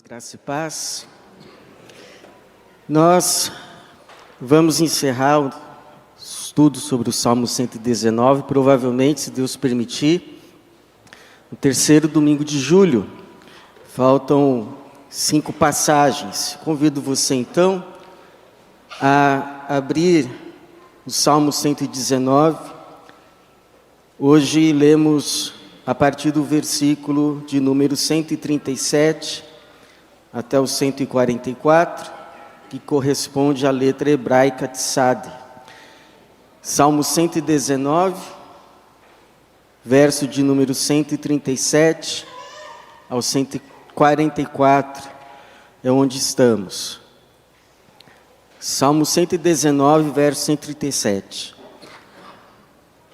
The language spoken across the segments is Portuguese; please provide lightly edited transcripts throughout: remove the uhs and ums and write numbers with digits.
Graça e paz. Nós vamos encerrar o estudo sobre o Salmo 119, provavelmente, se Deus permitir, no terceiro domingo de julho. Faltam 5 passagens. Convido você, então, a abrir o Salmo 119. Hoje lemos a partir do versículo de número 137 até o 144, que corresponde à letra hebraica Tsad. Salmo 119, verso de número 137 ao 144, é onde estamos. Salmo 119, verso 137.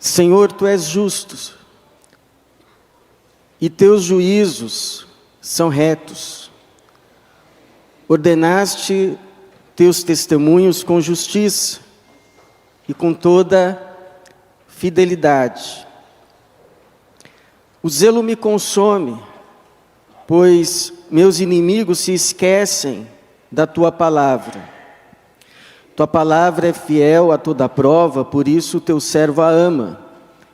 Senhor, Tu és justo, e Teus juízos são retos. Ordenaste Teus testemunhos com justiça e com toda fidelidade. O zelo me consome, pois meus inimigos se esquecem da Tua palavra. Tua palavra é fiel a toda prova, por isso Teu servo a ama.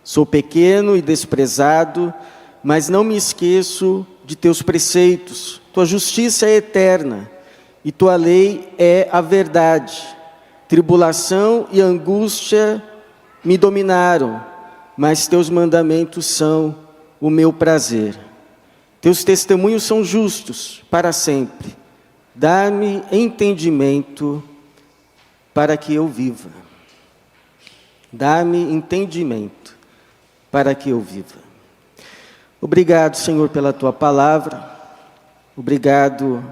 Sou pequeno e desprezado, mas não me esqueço de Teus preceitos. Tua justiça é eterna e Tua lei é a verdade. Tribulação e angústia me dominaram, mas Teus mandamentos são o meu prazer. Teus testemunhos são justos para sempre. Dá-me entendimento para que eu viva. Dá-me entendimento para que eu viva. Obrigado, Senhor, pela Tua palavra. Obrigado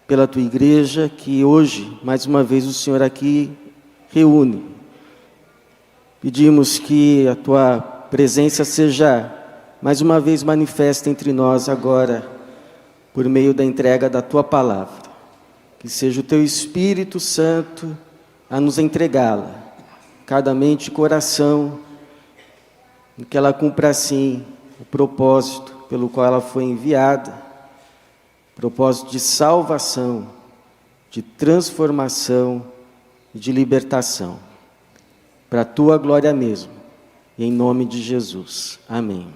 pela Tua igreja, que hoje, mais uma vez, o Senhor aqui reúne. Pedimos que a Tua presença seja, mais uma vez, manifesta entre nós agora, por meio da entrega da Tua palavra. Que seja o Teu Espírito Santo a nos entregá-la, cada mente e coração, e que ela cumpra assim o propósito pelo qual ela foi enviada, propósito de salvação, de transformação e de libertação, para a Tua glória mesmo, e em nome de Jesus. Amém.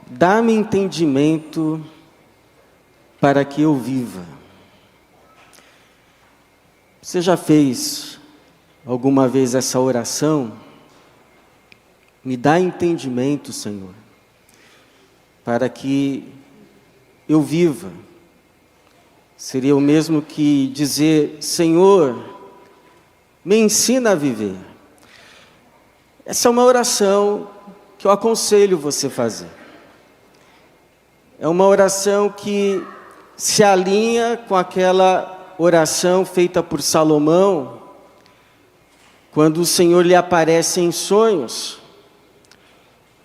Dá-me entendimento para que eu viva. Você já fez alguma vez essa oração? Me dá entendimento, Senhor, para que eu viva. Seria o mesmo que dizer: Senhor, me ensina a viver. Essa é uma oração que eu aconselho você a fazer. É uma oração que se alinha com aquela oração feita por Salomão, quando o Senhor lhe aparece em sonhos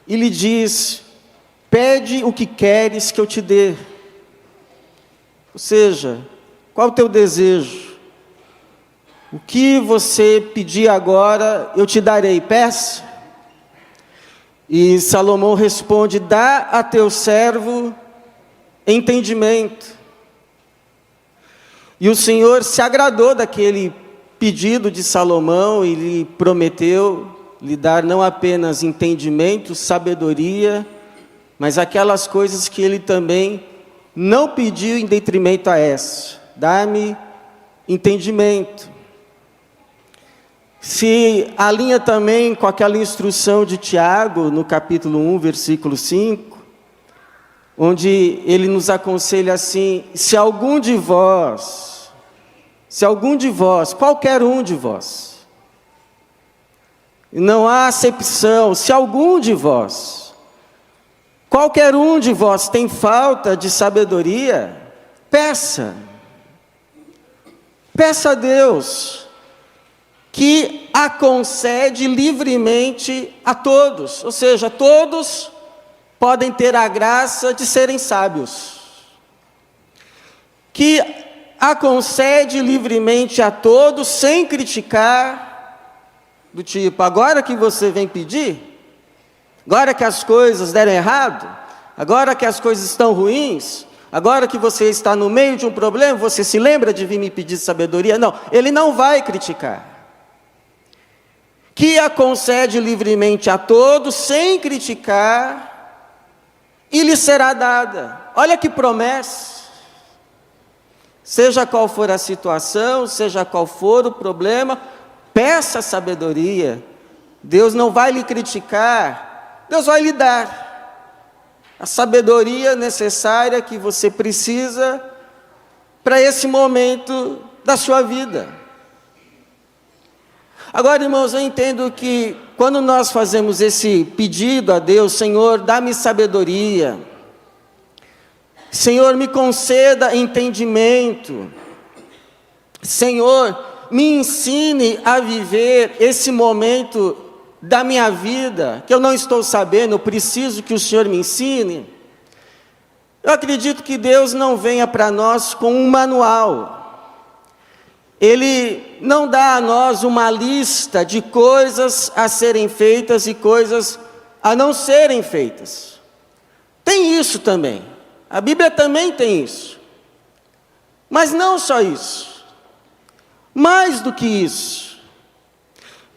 e lhe diz: pede o que queres que eu te dê. Ou seja, qual o teu desejo? O que você pedir agora, eu te darei. Peça. E Salomão responde: dá a teu servo entendimento. E o Senhor se agradou daquele pedido de Salomão e lhe prometeu lhe dar não apenas entendimento, sabedoria, mas aquelas coisas que ele também não pediu em detrimento a essa. Dá-me entendimento. Se alinha também com aquela instrução de Tiago, no capítulo 1, versículo 5, onde ele nos aconselha assim: se algum de vós, qualquer um de vós, não há acepção, se algum de vós, qualquer um de vós tem falta de sabedoria, peça a Deus, que a concede livremente a todos, ou seja, todos podem ter a graça de serem sábios, que a concede livremente a todos, sem criticar, do tipo: agora que você vem pedir, agora que as coisas deram errado, Agora que as coisas estão ruins, agora que você está no meio de um problema, você se lembra de vir me pedir sabedoria? Não, ele não vai criticar. Que a concede livremente a todos, sem criticar, e lhe será dada. Olha que promessa. Seja qual for a situação, seja qual for o problema, peça sabedoria. Deus não vai lhe criticar, Deus vai lhe dar a sabedoria necessária que você precisa para esse momento da sua vida. Agora, irmãos, eu entendo que quando nós fazemos esse pedido a Deus, Senhor, dá-me sabedoria, Senhor, me conceda entendimento, Senhor, me ensine a viver esse momento da minha vida, que eu não estou sabendo, eu preciso que o Senhor me ensine. Eu acredito que Deus não venha para nós com um manual. Ele não dá a nós uma lista de coisas a serem feitas e coisas a não serem feitas. Tem isso também. A Bíblia também tem isso. Mas não só isso. Mais do que isso.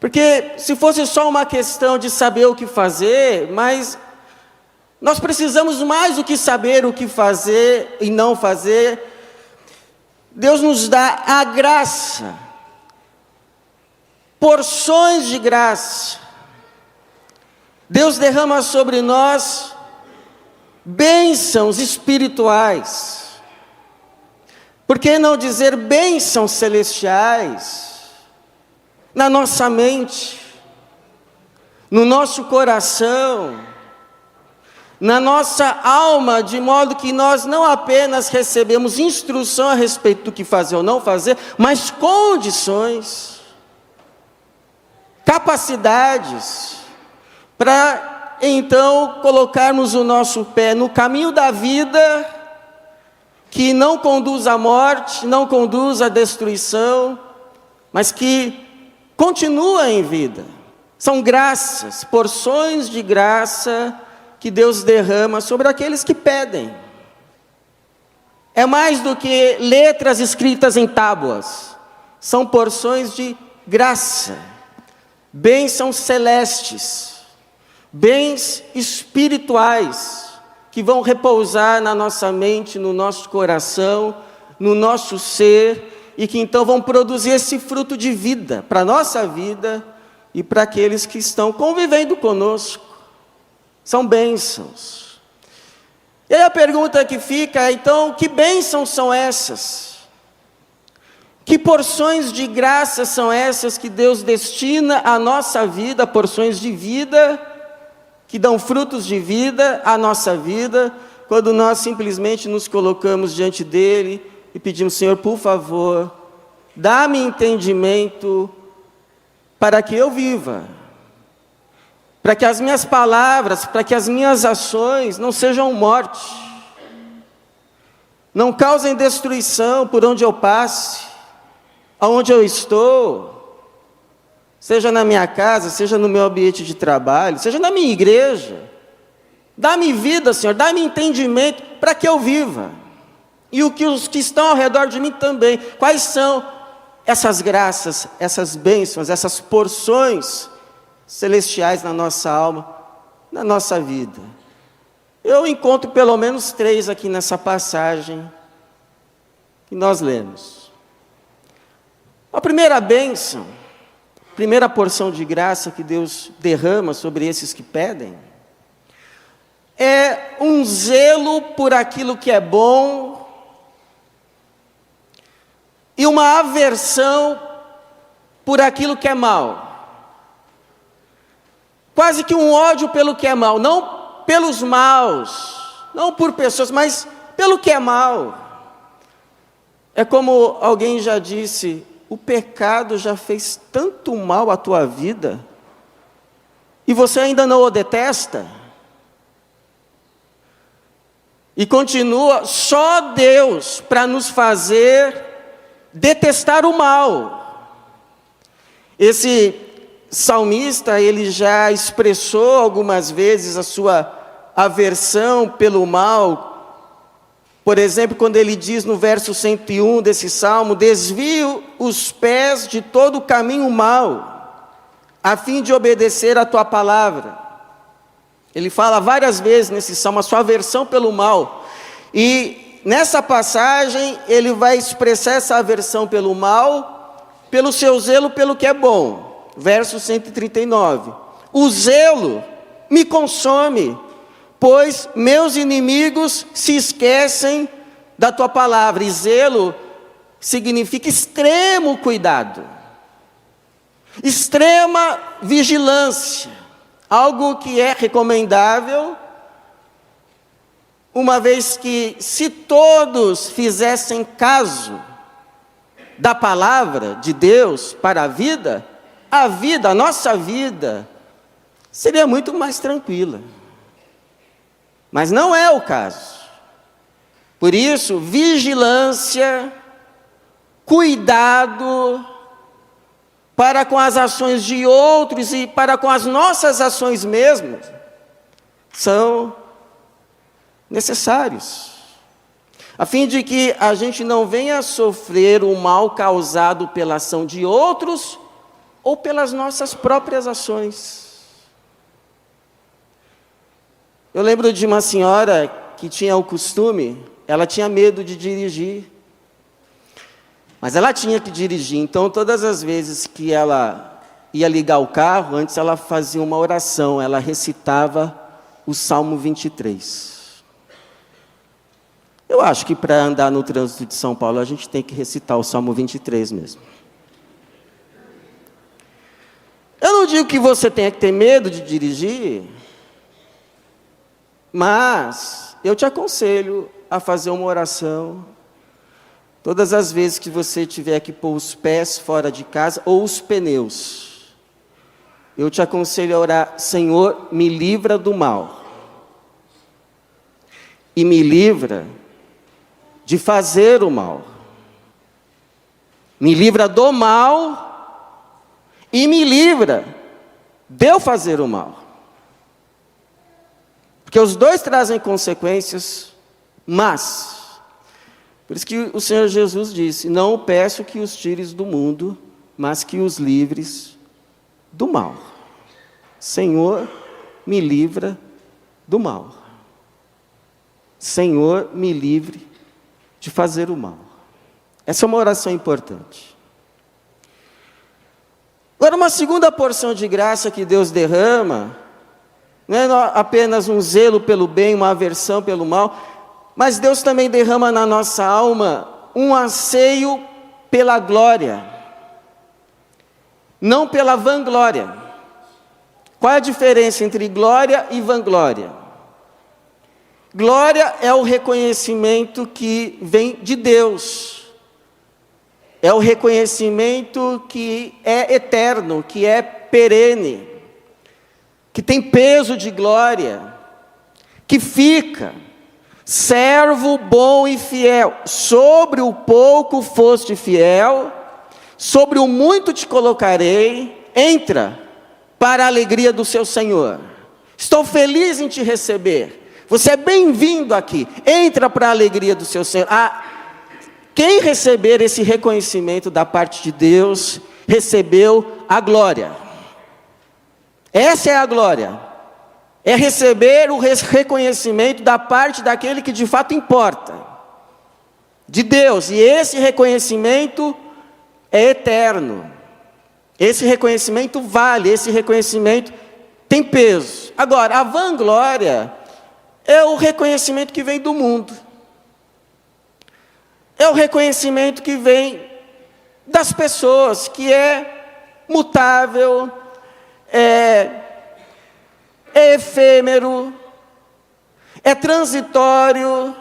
Porque se fosse só uma questão de saber o que fazer, mas nós precisamos mais do que saber o que fazer e não fazer. Deus nos dá a graça, porções de graça. Deus derrama sobre nós bênçãos espirituais. Por que não dizer bênçãos celestiais? Na nossa mente, no nosso coração, na nossa alma, de modo que nós não apenas recebemos instrução a respeito do que fazer ou não fazer, mas condições, capacidades, para então colocarmos o nosso pé no caminho da vida, que não conduz à morte, não conduz à destruição, mas que continua em vida. São graças, porções de graça que Deus derrama sobre aqueles que pedem. É mais do que letras escritas em tábuas. São porções de graça, bênçãos celestes, bens espirituais, que vão repousar na nossa mente, no nosso coração, no nosso ser, e que então vão produzir esse fruto de vida, para a nossa vida e para aqueles que estão convivendo conosco. São bênçãos. E aí a pergunta que fica, então, que bênçãos são essas? Que porções de graça são essas que Deus destina à nossa vida, porções de vida, que dão frutos de vida à nossa vida, quando nós simplesmente nos colocamos diante dEle e pedimos, Senhor, por favor, dá-me entendimento para que eu viva, para que as minhas palavras, para que as minhas ações não sejam morte, não causem destruição por onde eu passe, aonde eu estou, seja na minha casa, seja no meu ambiente de trabalho, seja na minha igreja. Dá-me vida, Senhor, dá-me entendimento para que eu viva. E os que estão ao redor de mim também. Quais são essas graças, essas bênçãos, essas porções celestiais na nossa alma, na nossa vida? Eu encontro pelo menos 3 aqui nessa passagem que nós lemos. A primeira bênção, primeira porção de graça que Deus derrama sobre esses que pedem, é um zelo por aquilo que é bom e uma aversão por aquilo que é mal. Quase que um ódio pelo que é mal, não pelos maus, não por pessoas, mas pelo que é mal. É como alguém já disse, o pecado já fez tanto mal à tua vida, e você ainda não o detesta? E continua, só Deus para nos fazer detestar o mal. Esse salmista, ele já expressou algumas vezes a sua aversão pelo mal, por exemplo, quando ele diz no verso 101 desse salmo: desvio os pés de todo o caminho mau, a fim de obedecer a tua palavra. Ele fala várias vezes nesse salmo a sua aversão pelo mal, e nessa passagem ele vai expressar essa aversão pelo mal, pelo seu zelo pelo que é bom. Verso 139: o zelo me consome, pois meus inimigos se esquecem da tua palavra. E zelo significa extremo cuidado, extrema vigilância, algo que é recomendável, uma vez que, se todos fizessem caso da palavra de Deus para a nossa vida, seria muito mais tranquila. Mas não é o caso. Por isso, vigilância, cuidado para com as ações de outros e para com as nossas ações mesmas, são necessários, a fim de que a gente não venha a sofrer o mal causado pela ação de outros ou pelas nossas próprias ações. Eu lembro de uma senhora que tinha o costume, ela tinha medo de dirigir, mas ela tinha que dirigir, então todas as vezes que ela ia ligar o carro, antes ela fazia uma oração, ela recitava o Salmo 23. Eu acho que para andar no trânsito de São Paulo, a gente tem que recitar o Salmo 23 mesmo. Eu não digo que você tenha que ter medo de dirigir, mas eu te aconselho a fazer uma oração todas as vezes que você tiver que pôr os pés fora de casa ou os pneus. Eu te aconselho a orar: Senhor, me livra do mal e me livra de fazer o mal. Me livra do mal e me livra de eu fazer o mal. Porque os dois trazem consequências, mas, por isso que o Senhor Jesus disse: não peço que os tires do mundo, mas que os livres do mal. Senhor, me livra do mal. Senhor, me livre de fazer o mal. Essa é uma oração importante. Agora, uma segunda porção de graça que Deus derrama, não é apenas um zelo pelo bem, uma aversão pelo mal, mas Deus também derrama na nossa alma um anseio pela glória, não pela vanglória. Qual é a diferença entre glória e vanglória? Glória é o reconhecimento que vem de Deus, é o reconhecimento que é eterno, que é perene, que tem peso de glória, que fica. Servo bom e fiel, sobre o pouco foste fiel, sobre o muito te colocarei, entra para a alegria do seu Senhor. Estou feliz em te receber. Você é bem-vindo aqui. Entra para a alegria do seu Senhor. Quem receber esse reconhecimento da parte de Deus, recebeu a glória. Essa é a glória. É receber o reconhecimento da parte daquele que de fato importa, de Deus. E esse reconhecimento é eterno. Esse reconhecimento vale, esse reconhecimento tem peso. Agora, a vanglória é o reconhecimento que vem do mundo. É o reconhecimento que vem das pessoas, que é mutável, é efêmero, é transitório,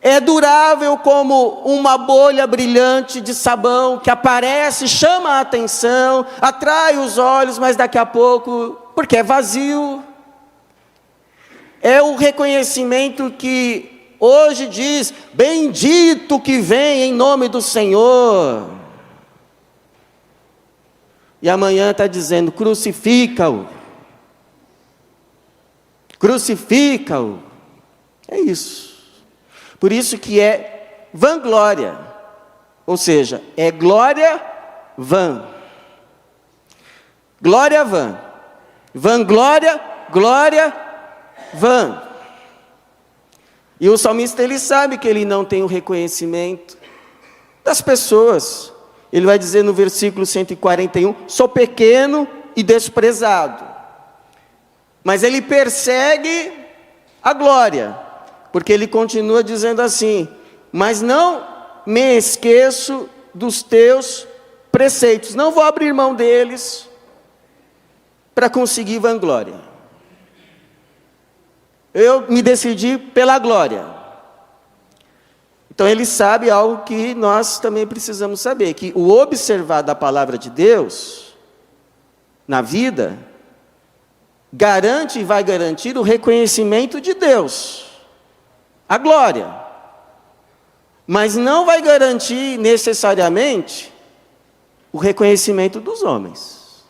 é durável como uma bolha brilhante de sabão que aparece, chama a atenção, atrai os olhos, mas daqui a pouco, porque é vazio. É o reconhecimento que hoje diz: bendito que vem em nome do Senhor. E amanhã está dizendo: crucifica-o. crucifica-o. É isso. Por isso que é vanglória, ou seja, é glória vã. Glória vã. Vanglória, glória vã. E o salmista, ele sabe que ele não tem o reconhecimento das pessoas. Ele vai dizer no versículo 141, sou pequeno e desprezado. Mas ele persegue a glória, porque ele continua dizendo assim, mas não me esqueço dos teus preceitos, não vou abrir mão deles para conseguir vanglória. Eu me decidi pela glória. Então ele sabe algo que nós também precisamos saber, que o observar da palavra de Deus na vida garante e vai garantir o reconhecimento de Deus, a glória, mas não vai garantir necessariamente o reconhecimento dos homens.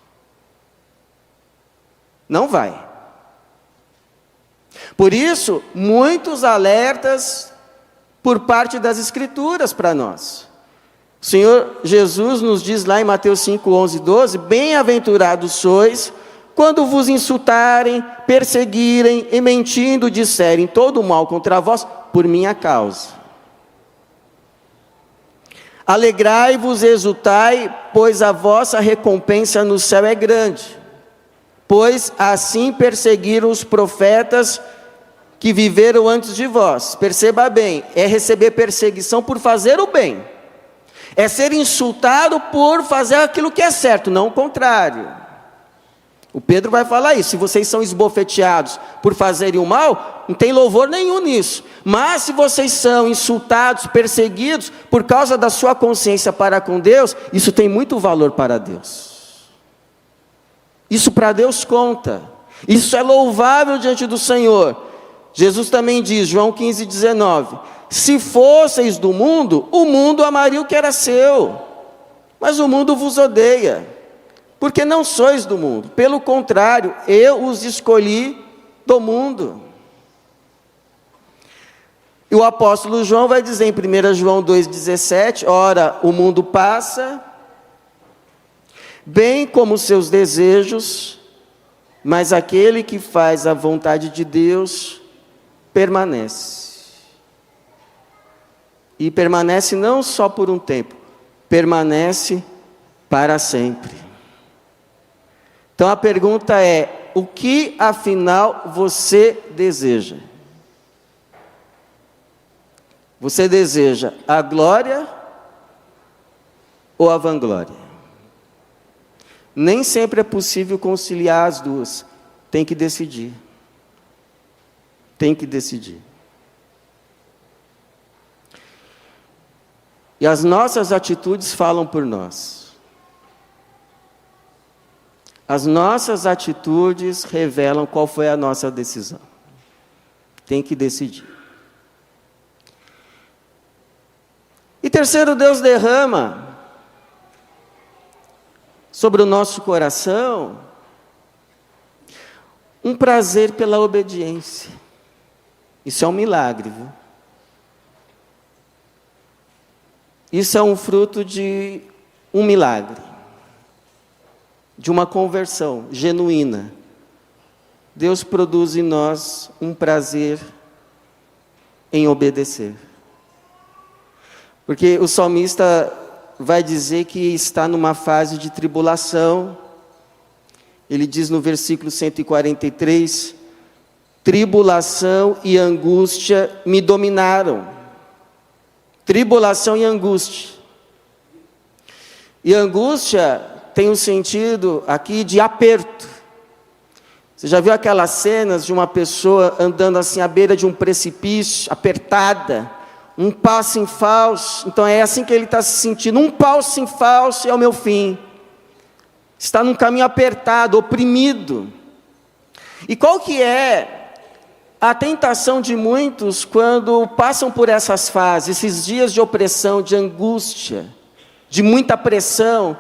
Não vai. Por isso, muitos alertas por parte das Escrituras para nós. O Senhor Jesus nos diz lá em Mateus 5, 11, 12, bem-aventurados sois quando vos insultarem, perseguirem e mentindo disserem todo o mal contra vós por minha causa. Alegrai-vos, exultai, pois a vossa recompensa no céu é grande. Pois assim perseguiram os profetas que viveram antes de vós. Perceba bem, é receber perseguição por fazer o bem. É ser insultado por fazer aquilo que é certo, não o contrário. O Pedro vai falar isso, se vocês são esbofeteados por fazerem o mal, não tem louvor nenhum nisso. Mas se vocês são insultados, perseguidos, por causa da sua consciência para com Deus, isso tem muito valor para Deus. Isso para Deus conta. Isso é louvável diante do Senhor. Jesus também diz, João 15, 19, se fosseis do mundo, o mundo amaria o que era seu, mas o mundo vos odeia, porque não sois do mundo, pelo contrário, eu os escolhi do mundo. E o apóstolo João vai dizer em 1 João 2,17, ora, o mundo passa, bem como os seus desejos, mas aquele que faz a vontade de Deus, permanece. E permanece não só por um tempo, permanece para sempre. Então a pergunta é, o que afinal você deseja? Você deseja a glória ou a vanglória? Nem sempre é possível conciliar as duas. Tem que decidir. Tem que decidir. E as nossas atitudes falam por nós. As nossas atitudes revelam qual foi a nossa decisão. Tem que decidir. E terceiro, Deus derrama sobre o nosso coração um prazer pela obediência. Isso é um milagre, viu? Isso é um fruto de um milagre, de uma conversão genuína. Deus produz em nós um prazer em obedecer. Porque o salmista vai dizer que está numa fase de tribulação. Ele diz no versículo 143, tribulação e angústia me dominaram. Tribulação e angústia. E angústia tem um sentido aqui de aperto. Você já viu aquelas cenas de uma pessoa andando assim à beira de um precipício, apertada, um passo em falso? Então é assim que ele está se sentindo, um passo em falso é o meu fim. Está num caminho apertado, oprimido. E qual que é a tentação de muitos quando passam por essas fases, esses dias de opressão, de angústia, de muita pressão,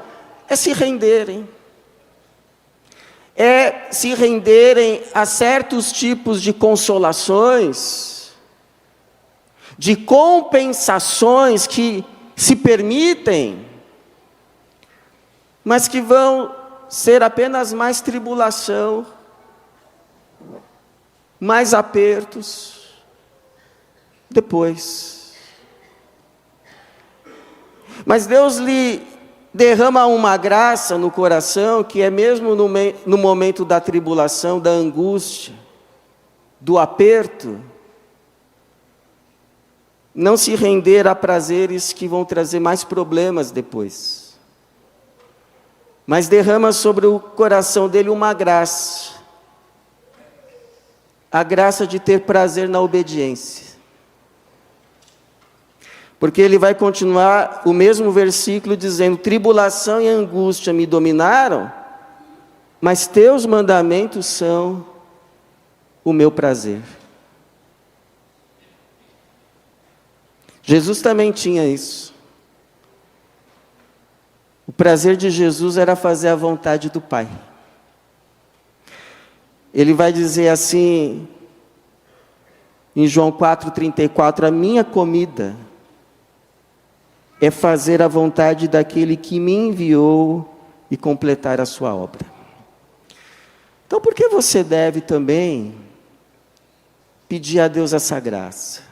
é se renderem. é se renderem a certos tipos de consolações, de compensações que se permitem, mas que vão ser apenas mais tribulação, mais apertos, depois. Mas Deus lhe derrama uma graça no coração, que é mesmo no momento da tribulação, da angústia, do aperto, não se render a prazeres que vão trazer mais problemas depois. Mas derrama sobre o coração dele uma graça. A graça de ter prazer na obediência. Porque ele vai continuar o mesmo versículo dizendo: tribulação e angústia me dominaram, mas teus mandamentos são o meu prazer. Jesus também tinha isso. O prazer de Jesus era fazer a vontade do Pai. Ele vai dizer assim, em João 4,34, a minha comida é fazer a vontade daquele que me enviou e completar a sua obra. Então, por que você deve também pedir a Deus essa graça?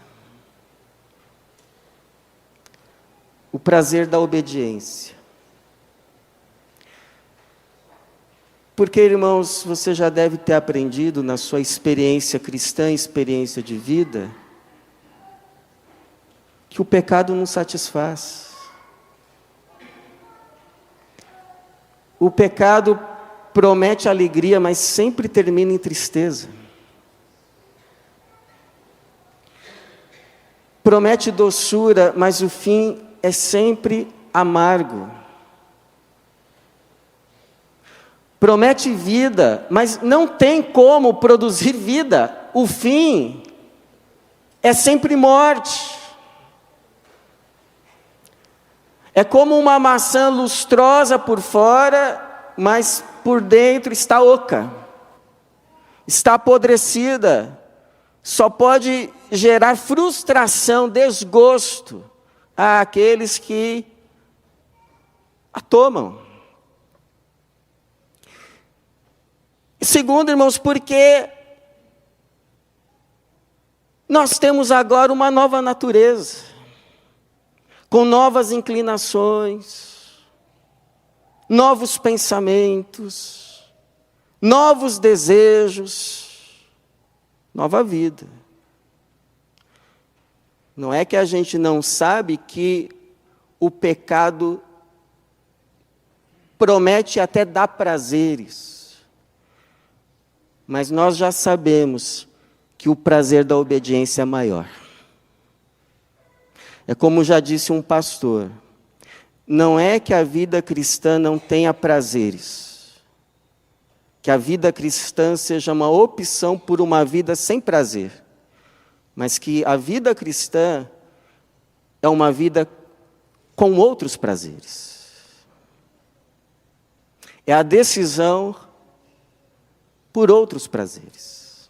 O prazer da obediência. Porque, irmãos, você já deve ter aprendido na sua experiência cristã, experiência de vida, que o pecado não satisfaz. O pecado promete alegria, mas sempre termina em tristeza. Promete doçura, mas o fim é sempre amargo. Promete vida, mas não tem como produzir vida. O fim é sempre morte. É como uma maçã lustrosa por fora, mas por dentro está oca, está apodrecida. Só pode gerar frustração, desgosto àqueles que a tomam. E segundo, irmãos, porque nós temos agora uma nova natureza, com novas inclinações, novos pensamentos, novos desejos, nova vida. Não é que a gente não sabe que o pecado promete até dar prazeres, mas nós já sabemos que o prazer da obediência é maior. É como já disse um pastor, não é que a vida cristã não tenha prazeres, que a vida cristã seja uma opção por uma vida sem prazer, mas que a vida cristã é uma vida com outros prazeres. É a decisão por outros prazeres.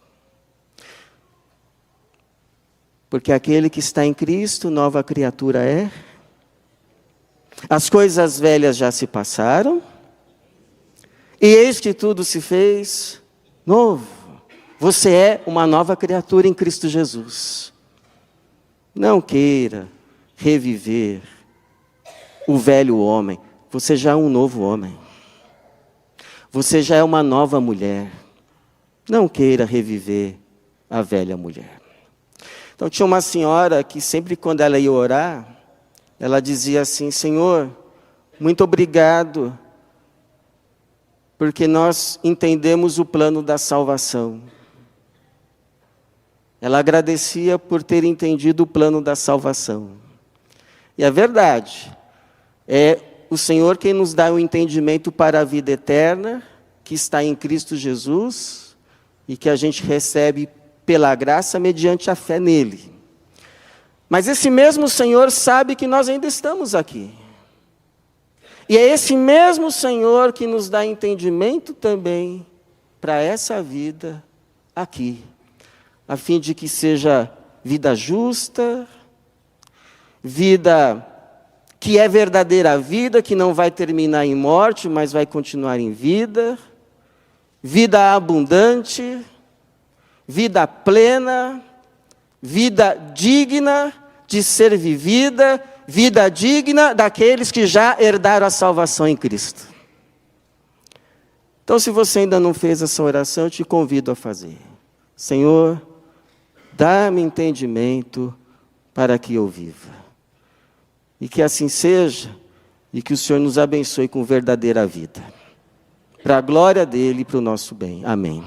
Porque aquele que está em Cristo, nova criatura é. As coisas velhas já se passaram, e eis que tudo se fez novo. Você é uma nova criatura em Cristo Jesus. Não queira reviver o velho homem. Você já é um novo homem. Você já é uma nova mulher. Não queira reviver a velha mulher. Então tinha uma senhora que sempre quando ela ia orar, ela dizia assim: Senhor, muito obrigado, porque nós entendemos o plano da salvação. Ela agradecia por ter entendido o plano da salvação. E é verdade, é o Senhor quem nos dá o entendimento para a vida eterna, que está em Cristo Jesus, e que a gente recebe pela graça mediante a fé nele. Mas esse mesmo Senhor sabe que nós ainda estamos aqui. E é esse mesmo Senhor que nos dá entendimento também para essa vida aqui, a fim de que seja vida justa, vida que é verdadeira vida, que não vai terminar em morte, mas vai continuar em vida, vida abundante, vida plena, vida digna de ser vivida, vida digna daqueles que já herdaram a salvação em Cristo. Então, se você ainda não fez essa oração, eu te convido a fazer. Senhor, dá-me entendimento para que eu viva. E que assim seja, e que o Senhor nos abençoe com verdadeira vida. Para a glória dele e para o nosso bem. Amém.